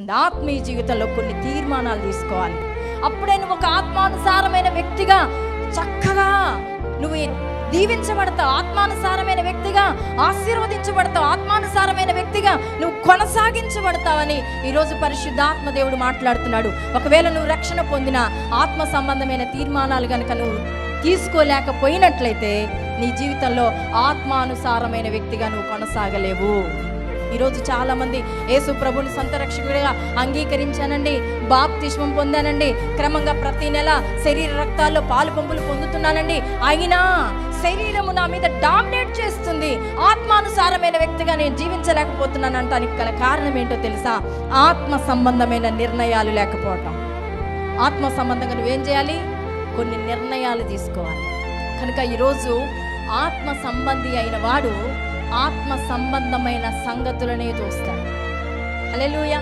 వస్తుంది. ఆత్మీయ జీవితంలో కొన్ని తీర్మానాలు తీసుకోవాలి. అప్పుడే నువ్వు ఒక ఆత్మానుసారమైన వ్యక్తిగా చక్కగా నువ్వు దీవించబడతావు, ఆత్మానుసారమైన వ్యక్తిగా ఆశీర్వదించబడతావు, ఆత్మానుసారమైన వ్యక్తిగా నువ్వు కొనసాగించబడతావని ఈరోజు పరిశుద్ధాత్మ దేవుడు మాట్లాడుతున్నాడు. ఒకవేళ నువ్వు రక్షణ పొందిన ఆత్మ సంబంధమైన తీర్మానాలు కనుక నువ్వు తీసుకోలేకపోయినట్లయితే నీ జీవితంలో ఆత్మానుసారమైన వ్యక్తిగా నువ్వు కొనసాగలేవు. ఈరోజు చాలామంది యేసు ప్రభుని సొంత రక్షకుడిగా అంగీకరించానండి, బాప్తిస్మం పొందానండి, క్రమంగా ప్రతి నెల శరీర రక్తాల్లో పాలు పంపులు పొందుతున్నానండి, అయినా శరీరము నా మీద డామినేట్ చేస్తుంది, ఆత్మానుసారమైన వ్యక్తిగా నేను జీవించలేకపోతున్నాను అంటానికి గల కారణం ఏంటో తెలుసా? ఆత్మ సంబంధమైన నిర్ణయాలు లేకపోవటం. ఆత్మ సంబంధంగా నువ్వేం చేయాలి? కొన్ని నిర్ణయాలు తీసుకోవాలి. కనుక ఈరోజు ఆత్మ సంబంధి అయిన వాడు ఆత్మ సంబంధమైన సంగతులనే చూస్తాడు. హల్లెలూయా.